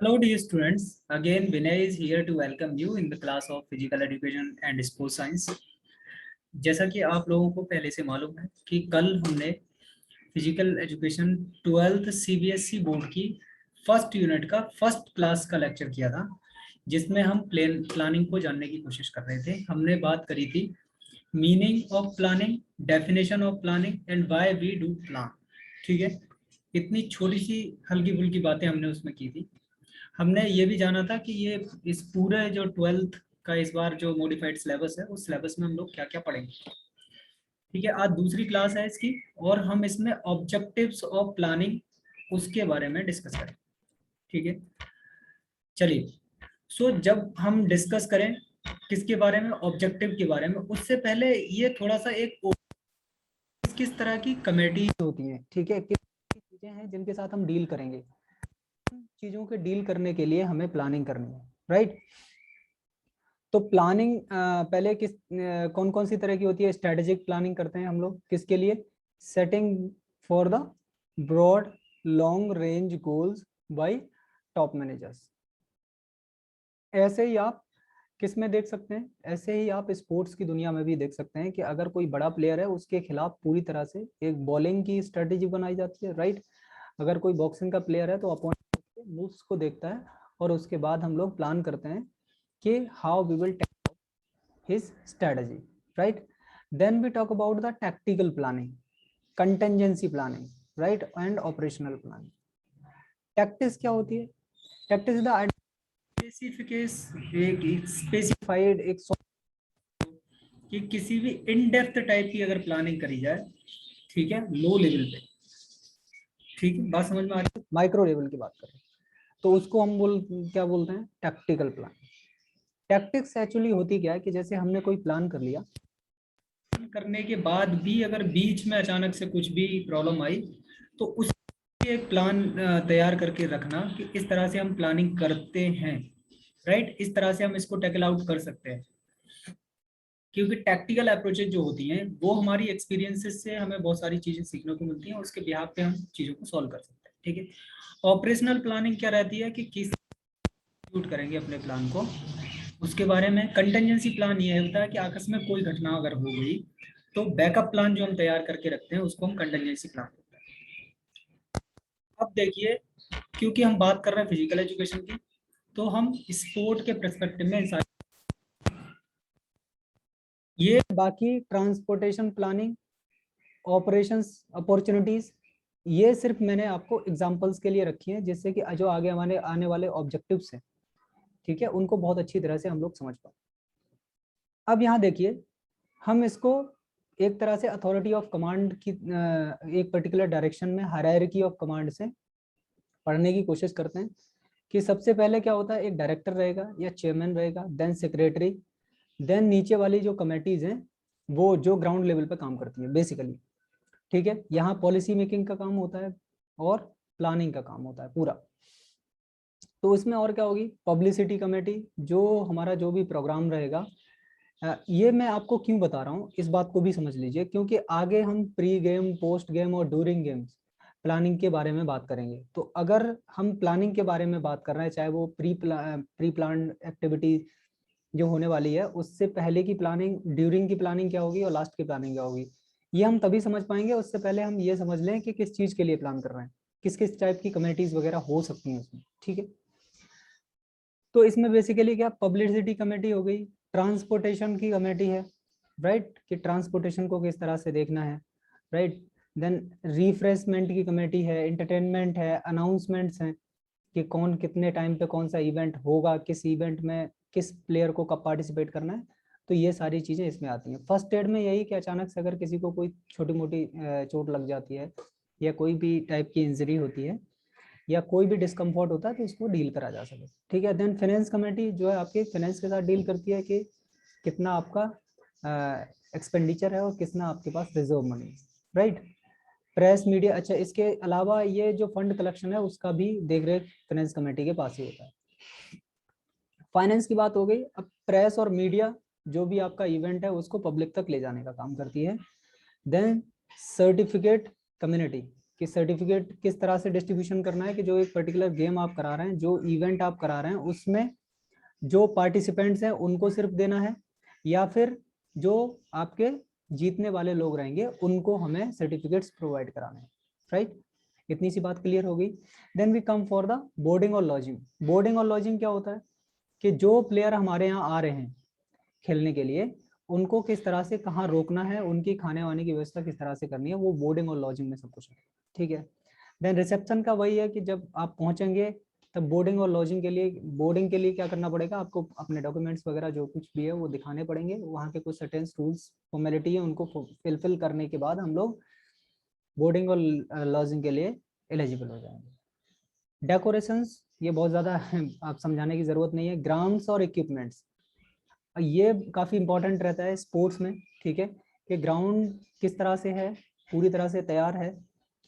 Hello dear students, again Vinay is here to welcome you in the class of Physical Education and Sports Science। जैसा कि आप लोगों को पहले से मालूम है कि कल हमने physical education 12th CBSE board की फर्स्ट यूनिट का फर्स्ट क्लास का लेक्चर किया था, जिसमें हम प्लानिंग को जानने की कोशिश कर रहे थे। हमने बात करी थी meaning of planning, definition of planning and why we do plan. ठीक है, इतनी छोटी सी हल्की फुल्की बातें हमने उसमें की थी। हमने ये भी जाना था कि ये इस पूरे जो 12th का इस बार जो मॉडिफाइड सिलेबस है, उस सिलेबस में हम लोग क्या क्या पढ़ेंगे। ठीक है, आज दूसरी क्लास है इसकी और हम इसमें ऑब्जेक्टिव्स ऑफ प्लानिंग उसके बारे में डिस्कस करें। ठीक है, चलिए। सो जब हम डिस्कस करें किसके बारे में, ऑब्जेक्टिव के बारे में, उससे पहले ये थोड़ा सा एक किस तरह की कमेटी होती है। ठीक है, किस चीजें हैं जिनके साथ हम डील करेंगे, चीजों के डील करने के लिए हमें प्लानिंग करनी है, राइट। तो प्लानिंग पहले किस कौन कौन सी तरह की होती है। स्ट्रेटेजिक प्लानिंग करते हैं हम लोग किसके लिए, setting for the broad long range goals by top managers. ऐसे ही आप किस में देख सकते हैं, ऐसे ही आप स्पोर्ट्स की दुनिया में भी देख सकते हैं कि अगर कोई बड़ा प्लेयर है उसके खिलाफ पूरी तरह से एक बॉलिंग की स्ट्रेटेजी बनाई जाती है, राइट। अगर कोई बॉक्सिंग का प्लेयर है तो अपोनेंट के मूव्स को देखता है और उसके बाद हम लोग प्लान करते हैं कि how we will take his strategy, right. Then we talk about the tactical planning, contingency planning, right, and operational planning. Tactics क्या होती है, टैक्टिक्स द स्पेसिफाइड एक कि किसी भी इन डेप्थ टाइप की अगर प्लानिंग करी जाए, ठीक है, लो लेवल पे, ठीक है, बात समझ में आ रही है, माइक्रो लेवल की बात करें तो उसको हम क्या बोलते हैं, टैक्टिकल प्लान। टैक्टिक्स एक्चुअली होती क्या है कि जैसे हमने कोई प्लान कर लिया, करने के बाद भी अगर बीच में अचानक से कुछ भी प्रॉब्लम आई तो उस एक प्लान तैयार करके रखना कि इस तरह से हम प्लानिंग करते हैं, राइट। इस तरह से हम इसको टैकल आउट कर सकते हैं, क्योंकि टैक्टिकल अप्रोचेज जो होती हैं वो हमारी एक्सपीरियंसेस से हमें बहुत सारी चीजें सीखने को मिलती हैं, उसके बिहाफ पे हम चीजों को सॉल्व कर सकते हैं। ठीक है, ऑपरेशनल प्लानिंग क्या रहती है कि किस एग्जीक्यूट करेंगे अपने प्लान को, उसके बारे में। कंटेंजेंसी प्लान ये होता है कि आकस्मिक कोई घटना अगर हो गई तो बैकअप प्लान जो हम तैयार करके रखते हैं उसको हम कंटेंजेंसी प्लान बोलते हैं। अब देखिए, क्योंकि हम बात कर रहे हैं फिजिकल एजुकेशन की, तो हम स्पोर्ट के पर्सपेक्टिव में ये बाकी ट्रांसपोर्टेशन प्लानिंग, ऑपरेशंस, अपॉर्चुनिटीज, ये सिर्फ मैंने आपको एग्जांपल्स के लिए रखी हैं जिससे कि जो आगे हमारे आने वाले ऑब्जेक्टिव्स हैं, ठीक है, उनको बहुत अच्छी तरह से हम लोग समझ पाए। अब यहाँ देखिए, हम इसको एक तरह से अथॉरिटी ऑफ कमांड की एक पर्टिकुलर डायरेक्शन में हायरार्की ऑफ कमांड से पढ़ने की कोशिश करते हैं कि सबसे पहले क्या होता है, एक डायरेक्टर रहेगा या चेयरमैन रहेगा, देन सेक्रेटरी, देन नीचे वाली जो कमेटीज हैं वो जो ग्राउंड लेवल पे काम करती है बेसिकली। ठीक है, यहाँ पॉलिसी मेकिंग का काम होता है और प्लानिंग का काम होता है पूरा। तो इसमें और क्या होगी, पब्लिसिटी कमेटी, जो हमारा जो भी प्रोग्राम रहेगा। ये मैं आपको क्यों बता रहा हूँ, इस बात को भी समझ लीजिए, क्योंकि आगे हम प्री गेम, पोस्ट गेम और ड्यूरिंग गेम्स प्लानिंग के बारे में बात करेंगे। तो अगर हम प्लानिंग के बारे में बात कर रहे हैं, चाहे वो प्री प्लान एक्टिविटी जो होने वाली है, उससे पहले की प्लानिंग, ड्यूरिंग की प्लानिंग क्या होगी और लास्ट की प्लानिंग क्या होगी, ये हम तभी समझ पाएंगे। उससे पहले हम ये समझ लें कि किस चीज के लिए प्लान कर रहे हैं, किस किस टाइप की कमेटीज वगैरह हो सकती हैं उसमें। ठीक है, तो इसमें बेसिकली क्या, पब्लिसिटी कमेटी हो गई, ट्रांसपोर्टेशन की कमेटी है, राइट, कि ट्रांसपोर्टेशन को किस तरह से देखना है, राइट। देन रिफ्रेशमेंट की कमेटी है, एंटरटेनमेंट है, अनाउंसमेंट्स हैं कि कौन कितने टाइम पे कौन सा इवेंट होगा, किस इवेंट में किस प्लेयर को कब पार्टिसिपेट करना है। तो ये सारी चीजें इसमें आती हैं। फर्स्ट एड में यही कि अचानक से अगर किसी को कोई छोटी मोटी चोट लग जाती है या कोई भी टाइप की इंजरी होती है या कोई भी डिस्कम्फर्ट होता है तो उसको डील करा जा सके। ठीक है, देन फाइनेंस कमेटी जो है आपके फाइनेंस के साथ डील करती है कि कितना आपका एक्सपेंडिचर है और कितना आपके पास रिजर्व मनी है, राइट। प्रेस मीडिया, अच्छा, इसके अलावा ये जो फंड कलेक्शन है उसका भी देख रेख फाइनेंस कमेटी के पास ही होता है। फाइनेंस की बात हो गई। अब प्रेस और मीडिया जो भी आपका इवेंट है उसको पब्लिक तक ले जाने का काम करती है। देन सर्टिफिकेट कम्युनिटी, कि सर्टिफिकेट किस तरह से डिस्ट्रीब्यूशन करना है, कि जो एक पर्टिकुलर गेम आप करा रहे हैं, जो इवेंट आप करा रहे हैं, उसमें जो पार्टिसिपेंट्स हैं उनको सिर्फ देना है, या फिर जो आपके जीतने वाले लोग रहेंगे उनको हमें सर्टिफिकेट्स प्रोवाइड कराने हैं, राइट। इतनी सी बात क्लियर हो गई। Then we come for the boarding और लॉजिंग। बोर्डिंग और लॉजिंग क्या होता है कि जो प्लेयर हमारे यहाँ आ रहे हैं खेलने के लिए, उनको किस तरह से कहाँ रोकना है, उनकी खाने वाने की व्यवस्था किस तरह से करनी है, वो बोर्डिंग और लॉजिंग में सब कुछ है, ठीक है। देन रिसेप्शन का वही है कि जब आप पहुंचेंगे तब बोर्डिंग और लॉजिंग के लिए, बोर्डिंग के लिए क्या करना पड़ेगा आपको, अपने डॉक्यूमेंट्स वगैरह जो कुछ भी है वो दिखाने पड़ेंगे, वहाँ के कुछ सर्टेन रूल्स फॉर्मेलिटी है उनको फिलफिल करने के बाद हम लोग बोर्डिंग और लॉजिंग के लिए एलिजिबल हो जाएंगे। डेकोरेशंस ये बहुत ज़्यादा आप समझाने की ज़रूरत नहीं है। ग्राउंड्स और इक्विपमेंट्स ये काफ़ी इंपॉर्टेंट रहता है स्पोर्ट्स में, ठीक है, कि ग्राउंड किस तरह से है, पूरी तरह से तैयार है,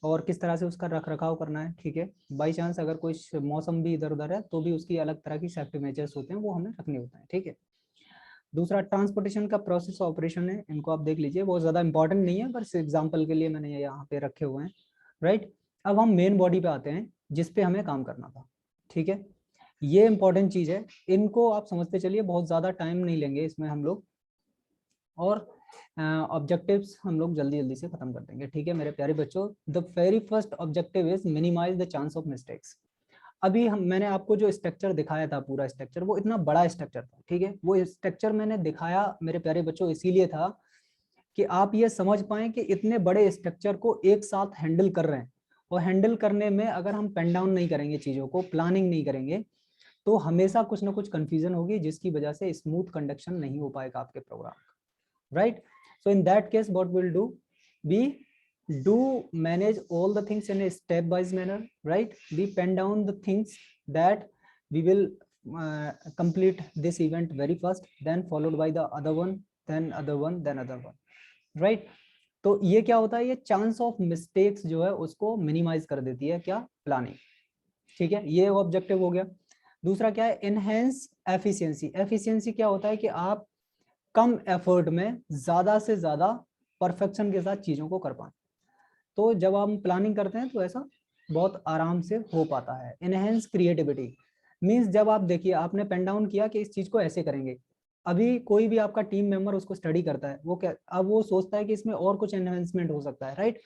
और किस तरह से उसका रख रखाव करना है, ठीक है। बाई चांस अगर कोई मौसम भी इधर उधर है तो भी उसकी अलग तरह की सेफ्टी मेजर्स होते हैं, वो हमें रखने होते हैं, ठीक है। दूसरा ट्रांसपोर्टेशन का प्रोसेस ऑपरेशन है, इनको आप देख लीजिए, बहुत ज़्यादा इंपॉर्टेंट नहीं है, बस एग्जाम्पल के लिए मैंने यहाँ पे रखे हुए हैं, राइट। अब हम मेन बॉडी पे आते हैं जिसपे हमें काम करना था, ठीक है। ये इंपॉर्टेंट चीज है, इनको आप समझते चलिए, बहुत ज्यादा टाइम नहीं लेंगे इसमें हम लोग, और ऑब्जेक्टिव्स हम लोग जल्दी जल्दी से खत्म कर देंगे, ठीक है मेरे प्यारे बच्चों। The very first objective is minimize the chance of mistakes. अभी मैंने आपको जो स्ट्रक्चर दिखाया था, पूरा स्ट्रक्चर, वो इतना बड़ा स्ट्रक्चर था, ठीक है। वो स्ट्रक्चर मैंने दिखाया मेरे प्यारे बच्चों इसीलिए था कि आप ये समझ पाएं कि इतने बड़े स्ट्रक्चर को एक साथ हैंडल कर रहे हैं, और हैंडल करने में अगर हम पेन डाउन नहीं करेंगे चीजों को, प्लानिंग नहीं करेंगे, तो हमेशा कुछ ना कुछ कंफ्यूजन होगी, जिसकी वजह से स्मूथ कंडक्शन नहीं हो पाएगा आपके प्रोग्राम का, right. So in that case what will do, we do manage all the things in a step wise manner, right? We pen down the things that we will complete this event very first, then followed by the other one, then other one, then other one, right? तो ये क्या होता है, ये chance of mistakes जो है उसको minimise कर देती है क्या, प्लानिंग, ठीक है। ये ऑब्जेक्टिव हो गया। दूसरा क्या है, एनहेंस एफिशिएंसी। एफिशिएंसी क्या होता है कि आप कम एफर्ट में ज्यादा से ज्यादा परफेक्शन के साथ चीजों को कर पाए। तो जब हम प्लानिंग करते हैं तो ऐसा बहुत आराम से हो पाता है। एनहेंस क्रिएटिविटी मींस जब आप देखिए, आपने पेन डाउन किया कि इस चीज को ऐसे करेंगे, अभी कोई भी आपका टीम मेंबर उसको स्टडी करता है, वो क्या, अब वो सोचता है कि इसमें और कुछ एनहेंसमेंट हो सकता है, राइट।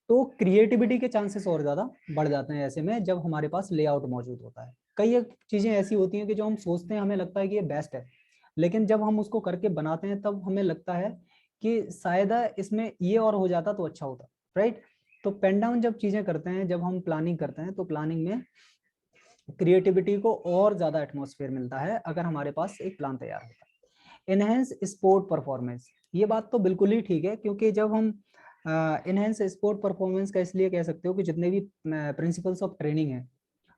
तो क्रिएटिविटी के चांसेस और ज्यादा बढ़ जाते हैं ऐसे में, जब हमारे पास लेआउट मौजूद होता है। कई एक चीजें ऐसी होती हैं कि जो हम सोचते हैं, हमें लगता है कि ये बेस्ट है, लेकिन जब हम उसको करके बनाते हैं तब हमें लगता है कि शायद इसमें ये और हो जाता तो अच्छा होता, राइट। तो पेन डाउन जब चीजें करते हैं, जब हम प्लानिंग करते हैं, तो प्लानिंग में क्रिएटिविटी को और ज्यादा एटमॉस्फेयर मिलता है अगर हमारे पास एक प्लान तैयार होता है। एनहेंस स्पोर्ट परफॉर्मेंस, ये बात तो बिल्कुल ही ठीक है, क्योंकि जब हम इनहेंस स्पोर्ट परफॉर्मेंस का इसलिए कह सकते हो कि जितने भी प्रिंसिपल्स ऑफ ट्रेनिंग है,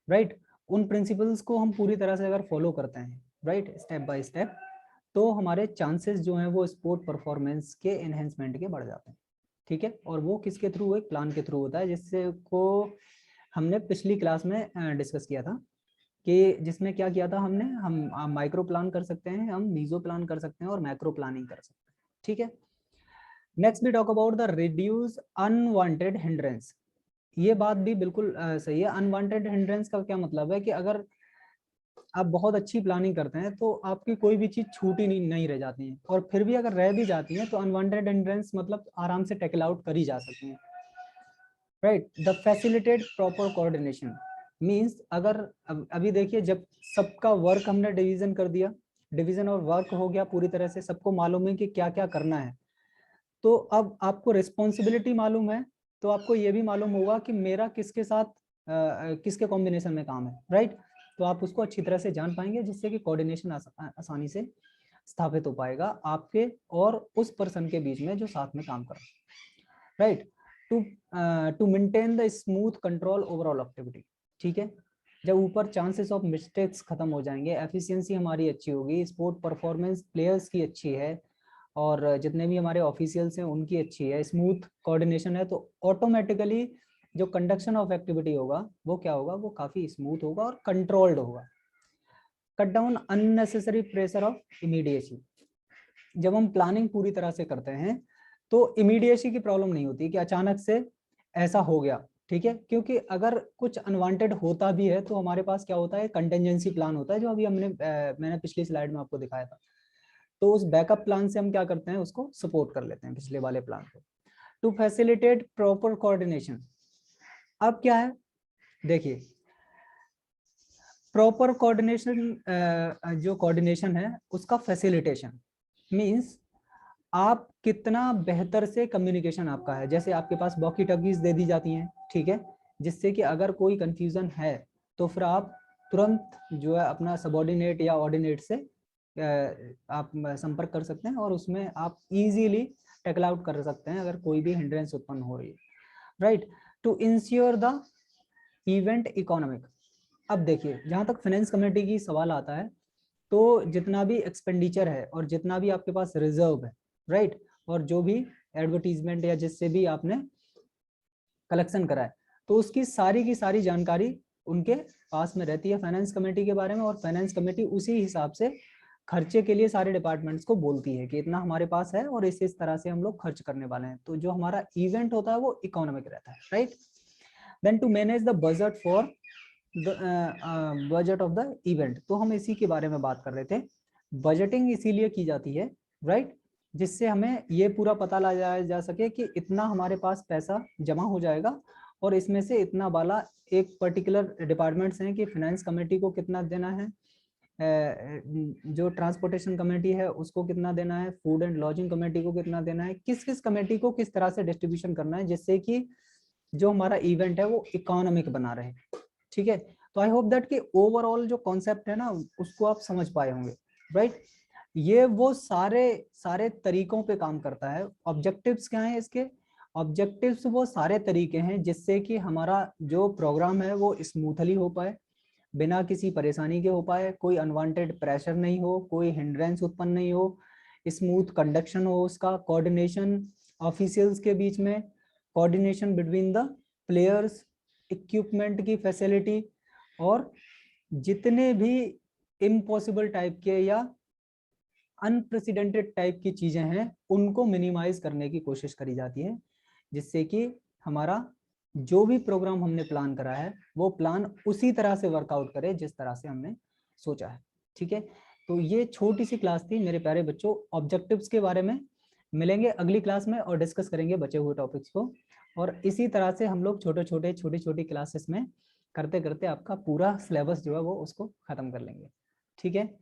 राइट, उन प्रिंसिपल्स को हम पूरी तरह से अगर फॉलो करते हैं, राइट, स्टेप बाय स्टेप, तो हमारे चांसेस जो हैं वो स्पोर्ट परफॉर्मेंस के एनहेंसमेंट के बढ़ जाते हैं, ठीक है। और वो किसके थ्रू, एक प्लान के थ्रू होता है, जिससे को हमने पिछली क्लास में डिस्कस किया था, कि जिसमें क्या किया था हमने, हम माइक्रो प्लान कर सकते हैं, हम मीजो प्लान कर सकते हैं, और मैक्रो प्लानिंग कर सकते हैं, ठीक है। Next we talk about the reduce unwanted hindrance. ये बात भी बिल्कुल सही है। अनवांटेड हिंड्रेंस का क्या मतलब है कि अगर आप बहुत अच्छी प्लानिंग करते हैं तो आपकी कोई भी चीज छूटी नहीं रह जाती है, और फिर भी अगर रह भी जाती है तो अनवांटेड हिंड्रेंस मतलब आराम से टैकल आउट करी जा सकती है, right. The facilitate proper coordination means अगर अभी देखिए, जब सबका वर्क हमने डिवीजन कर दिया, डिवीजन और वर्क हो गया पूरी तरह से, सबको मालूम है कि क्या क्या करना है, तो अब आपको रिस्पॉन्सिबिलिटी मालूम है, तो आपको ये भी मालूम होगा कि मेरा किसके साथ किसके कॉम्बिनेशन में काम है, राइट। तो आप उसको अच्छी तरह से जान पाएंगे, जिससे कि कोऑर्डिनेशन आसानी से स्थापित हो पाएगा आपके और उस पर्सन के बीच में जो साथ में काम कर रहा है, right. To maintain the smooth control overall activity, ठीक है। जब ऊपर चांसेस ऑफ मिस्टेक्स खत्म हो जाएंगे, एफिशिएंसी हमारी अच्छी होगी, स्पोर्ट परफॉर्मेंस प्लेयर्स की अच्छी है, और जितने भी हमारे ऑफिशियल्स हैं उनकी अच्छी है, स्मूथ कोऑर्डिनेशन है, तो ऑटोमेटिकली जो कंडक्शन ऑफ एक्टिविटी होगा वो क्या होगा, वो काफी स्मूथ होगा और कंट्रोल्ड होगा। Cut down unnecessary pressure of immediacy. जब हम प्लानिंग पूरी तरह से करते हैं तो इमीडिएसी की प्रॉब्लम नहीं होती कि अचानक से ऐसा हो गया, ठीक है, क्योंकि अगर कुछ अनवांटेड होता भी है तो हमारे पास क्या होता है, कंटिजेंसी प्लान होता है, जो अभी मैंने पिछली स्लाइड में आपको दिखाया था। तो उस बैकअप प्लान से हम क्या करते हैं, उसको सपोर्ट कर लेते हैं पिछले वाले प्लान को। टू फैसिलिटेट प्रॉपर कोऑर्डिनेशन, अब क्या है, देखिए प्रॉपर कोऑर्डिनेशन, जो कोऑर्डिनेशन है उसका फैसिलिटेशन मींस आप कितना बेहतर से कम्युनिकेशन आपका है। जैसे आपके पास वॉकी टॉकीज दे दी जाती हैं, ठीक है, जिससे कि अगर कोई कंफ्यूजन है तो फिर आप तुरंत जो है अपना सबऑर्डिनेट या ऑर्डिनेट से आप संपर्क कर सकते हैं और उसमें आप इजीली टैकल आउट कर सकते हैं अगर कोई भी हिंड्रेंस उत्पन्न हो रही है, right. To ensure the event economic, अब देखिए जहां तक फाइनेंस कमेटी की सवाल आता है, तो जितना भी एक्सपेंडिचर है और जितना भी आपके पास रिजर्व है, राइट, और जो भी एडवर्टीजमेंट या जिससे भी आपने कलेक्शन करा है, तो उसकी सारी की सारी जानकारी उनके पास में रहती है फाइनेंस कमेटी के बारे में, और फाइनेंस कमेटी उसी हिसाब से खर्चे के लिए सारे डिपार्टमेंट्स को बोलती है कि इतना हमारे पास है और इस तरह से हम लोग खर्च करने वाले हैं। तो जो हमारा इवेंट होता है वो इकोनॉमिक रहता है, right. Then to manage the budget for budget of the event, तो हम इसी के बारे में बात कर रहे थे। बजटिंग इसीलिए की जाती है, राइट, जिससे हमें ये पूरा पता लगाया जा सके कि इतना हमारे पास पैसा जमा हो जाएगा और इसमें से इतना वाला एक पर्टिकुलर डिपार्टमेंट्स हैं कि फाइनेंस कमेटी को कितना देना है, जो ट्रांसपोर्टेशन कमेटी है उसको कितना देना है, फूड एंड लॉजिंग कमेटी को कितना देना है, किस किस कमेटी को किस तरह से डिस्ट्रीब्यूशन करना है, जिससे कि जो हमारा इवेंट है वो इकोनॉमिक बना रहे, ठीक है। तो आई होप दैट कि ओवरऑल जो कॉन्सेप्ट है ना उसको आप समझ पाए होंगे, राइट। ये वो सारे तरीकों पे काम करता है। ऑब्जेक्टिव्स क्या है इसके, ऑब्जेक्टिव्स वो सारे तरीके हैं जिससे कि हमारा जो प्रोग्राम है वो स्मूथली हो पाए, बिना किसी परेशानी के हो पाए, कोई अनवांटेड प्रेशर नहीं हो, कोई हिंड्रेंस उत्पन्न नहीं हो, स्मूथ कंडक्शन हो उसका, कोऑर्डिनेशन ऑफिशियल्स के बीच में, coordination between the players, equipment की फैसिलिटी, और जितने भी इम्पॉसिबल टाइप के या अनप्रेसिडेंटेड टाइप की चीजें हैं उनको मिनिमाइज करने की कोशिश करी जाती है, जिससे कि हमारा जो भी प्रोग्राम हमने प्लान करा है वो प्लान उसी तरह से वर्कआउट करे जिस तरह से हमने सोचा है, ठीक है। तो ये छोटी सी क्लास थी मेरे प्यारे बच्चों, ऑब्जेक्टिव्स के बारे में। मिलेंगे अगली क्लास में और डिस्कस करेंगे बचे हुए टॉपिक्स को, और इसी तरह से हम लोग छोटी छोटी क्लासेस में करते करते आपका पूरा सिलेबस जो है वो उसको खत्म कर लेंगे, ठीक है।